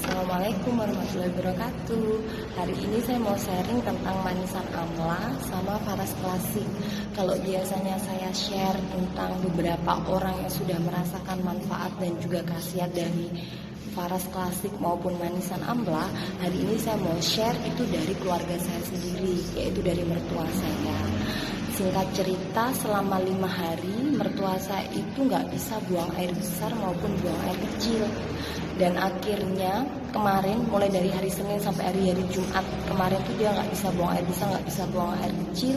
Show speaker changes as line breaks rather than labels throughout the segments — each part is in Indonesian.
Assalamualaikum warahmatullahi wabarakatuh. Hari ini saya mau sharing tentang manisan amla sama Faras Klasik. Kalau biasanya saya share tentang beberapa orang yang sudah merasakan manfaat dan juga khasiat dari Faras Klasik maupun manisan amla, hari ini saya mau share itu dari keluarga saya sendiri, yaitu dari mertua saya. Singkat cerita, selama 5 hari mertua saya itu nggak bisa buang air besar maupun buang air kecil. Dan akhirnya kemarin, mulai dari hari Senin sampai hari Jumat kemarin tuh dia nggak bisa buang air besar, nggak bisa buang air kecil.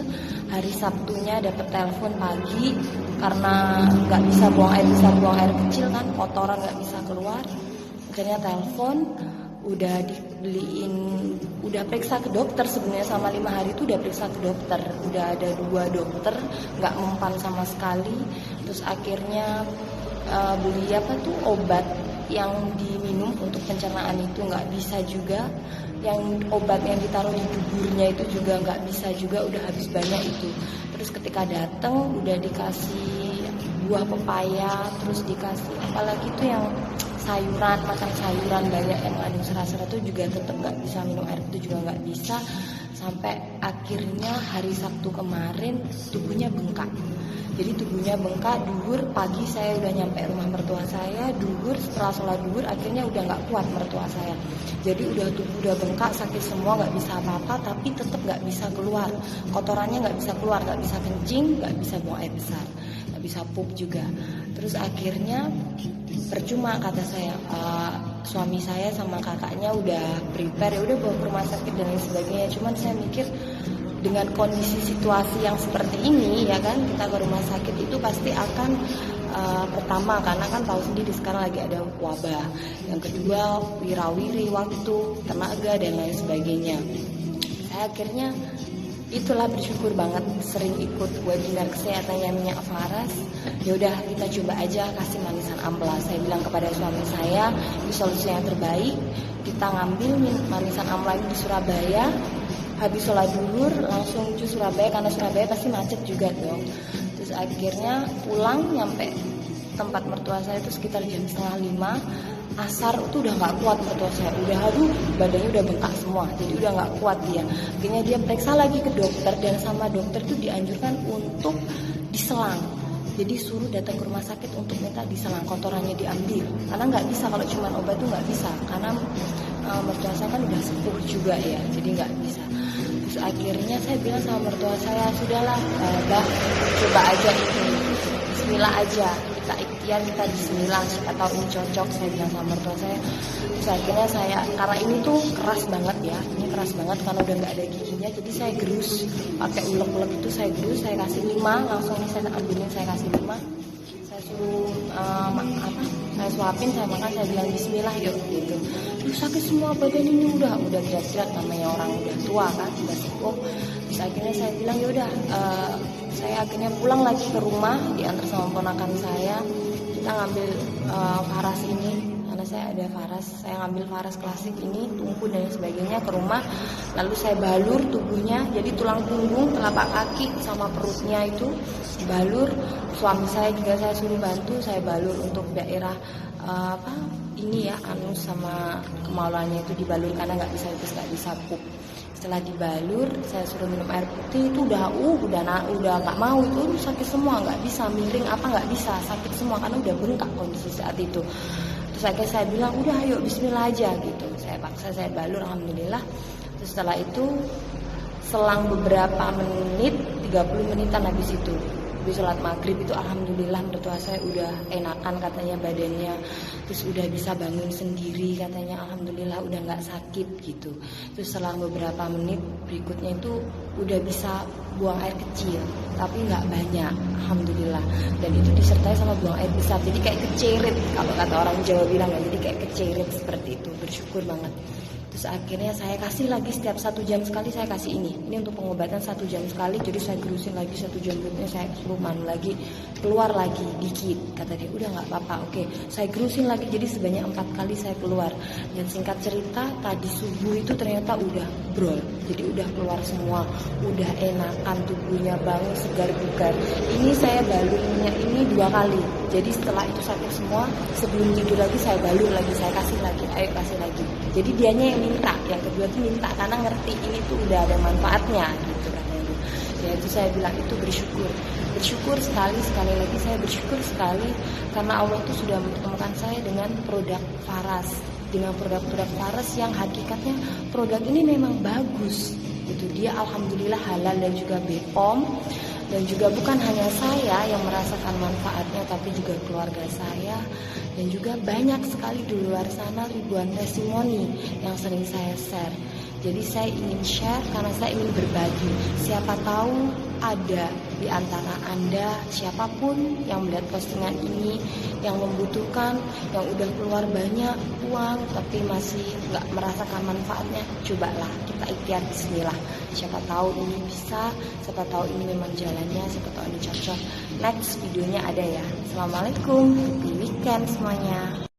Hari Sabtunya dapat telepon pagi karena nggak bisa buang air besar, buang air kecil kan, kotoran nggak bisa keluar. Akhirnya telepon, udah dibeliin, udah periksa ke dokter. Sebenarnya sama 5 hari itu udah periksa ke dokter, udah ada 2 dokter, nggak mempan sama sekali. Terus akhirnya beli obat yang diminum untuk pencernaan itu nggak bisa juga, yang obat yang ditaruh di duburnya itu juga nggak bisa juga, udah habis banyak itu. Terus ketika datang udah dikasih buah pepaya, terus dikasih apalagi itu yang sayuran, makan sayuran banyak yang mengandung serat-serat itu juga tetap nggak bisa, minum air itu juga nggak bisa. Sampai akhirnya hari Sabtu kemarin tubuhnya bengkak. Jadi tubuhnya bengkak, duhur pagi saya udah nyampe rumah mertua saya, duhur setelah sholat duhur akhirnya udah nggak kuat mertua saya. Jadi tubuh udah bengkak, sakit semua, nggak bisa apa-apa, tapi tetap nggak bisa keluar. Kotorannya nggak bisa keluar, nggak bisa kencing, nggak bisa buang air besar, nggak bisa pup juga. Terus akhirnya percuma kata saya, suami saya sama kakaknya udah prepare, ya udah bawa ke rumah sakit dan lain sebagainya. Cuman saya mikir dengan kondisi situasi yang seperti ini ya kan, kita ke rumah sakit itu pasti akan pertama karena kan tahu sendiri sekarang lagi ada wabah, yang kedua wirawiri waktu, tenaga dan lain sebagainya. Saya akhirnya itulah bersyukur banget sering ikut webinar kesehatan yang minyak Faras. Ya udah kita coba aja kasih manisan amla. Saya bilang kepada suami saya, ini solusi yang terbaik. Kita ngambil manisan amla ini di Surabaya. Habis sholat duhur langsung ke Surabaya, karena Surabaya pasti macet juga dong. Terus akhirnya pulang nyampe tempat mertua saya itu sekitar jam 4:30. Asar itu udah nggak kuat mertua saya, udah badannya udah bengkak semua, jadi udah nggak kuat dia. Akhirnya dia periksa lagi ke dokter, dan sama dokter itu dianjurkan untuk diselang. Jadi suruh datang ke rumah sakit untuk minta diselang, kotorannya diambil, karena nggak bisa kalau cuma obat itu nggak bisa, karena mertua saya kan udah sepuh juga ya, jadi nggak bisa. Terus akhirnya saya bilang sama mertua saya, sudahlah bah, coba aja itu, bismillah aja, kita ikhtiar, kita bismillah, siapa tahu ini cocok, saya bilang sama mertua saya. Terus akhirnya saya, karena ini tuh keras banget ya, ini keras banget karena udah nggak ada giginya, jadi saya gerus pakai ulek-ulek itu, saya gerus, saya kasih 5, langsung ini saya ambilin, saya kasih 5, saya suruh saya suapin, saya makan, saya bilang bismillah yuk gitu. Terus sakit semua badan ini, udah berat-berat, namanya orang udah tua kan, udah sepuh. Terus akhirnya saya bilang yaudah, saya akhirnya pulang lagi ke rumah, diantar sama ponakan saya. Kita ngambil Faras ini, karena saya ada Faras, saya ngambil Faras Klasik ini, tungku dan sebagainya ke rumah. Lalu saya balur tubuhnya, jadi tulang punggung, telapak kaki sama perutnya itu dibalur. Suami saya juga saya suruh bantu, saya balur untuk daerah ini ya, anus sama kemaluannya itu dibalur, karena nggak bisa pup. Setelah dibalur, saya suruh minum air putih, itu udah nggak mau, itu sakit semua, nggak bisa miring nggak bisa, sakit semua karena udah bengkak kondisi saat itu. Terus akhirnya saya bilang udah ayo bismillah aja gitu, saya paksa, saya balur, alhamdulillah. Terus setelah itu selang beberapa menit, 30 menitan habis itu, habis sholat maghrib itu alhamdulillah mertua saya udah enakan katanya badannya, terus udah bisa bangun sendiri katanya, alhamdulillah udah nggak sakit gitu. Terus selang beberapa menit berikutnya itu udah bisa buang air kecil, tapi nggak banyak, alhamdulillah. Dan itu disertai sama buang air besar, jadi kayak kecerit kalau kata orang Jawa bilang ya, jadi kayak kecerit seperti itu, bersyukur banget. Terus akhirnya saya kasih lagi setiap 1 jam sekali, saya kasih ini untuk pengobatan 1 jam sekali. Jadi saya gerusin lagi 1 jam berikutnya, saya suruh manu lagi, keluar lagi dikit, kata dia udah nggak apa-apa, oke. Saya gerusin lagi, jadi sebanyak 4 kali saya keluar. Dan singkat cerita tadi subuh itu ternyata udah brol, jadi udah keluar semua, udah enakan tubuhnya, bangun segar bugar. Ini saya balurnya ini 2 kali. Jadi setelah itu saya cek semua, sebelum tidur lagi saya balur lagi, saya kasih lagi, ayo kasih lagi. Jadi dianya yang minta, yang kedua tuh minta karena ngerti ini tuh udah ada manfaatnya gitu katanya. Ya itu saya bilang itu bersyukur sekali lagi saya bersyukur sekali karena Allah tuh sudah mempertemukan saya dengan produk Faras, dengan produk-produk Faras yang hakikatnya produk ini memang bagus gitu. Dia alhamdulillah halal dan juga BPOM, dan juga bukan hanya saya yang merasakan manfaatnya tapi juga keluarga saya, dan juga banyak sekali di luar sana ribuan testimoni yang sering saya share. Jadi saya ingin share karena saya ingin berbagi. Siapa tahu ada di antara Anda, siapapun yang melihat postingan ini, yang membutuhkan, yang udah keluar banyak uang tapi masih nggak merasakan manfaatnya, cobalah kita ikhtiar bismillah. Siapa tahu ini bisa, siapa tahu ini memang jalannya, siapa tahu ini cocok. Next videonya ada ya. Assalamualaikum, happy weekend semuanya.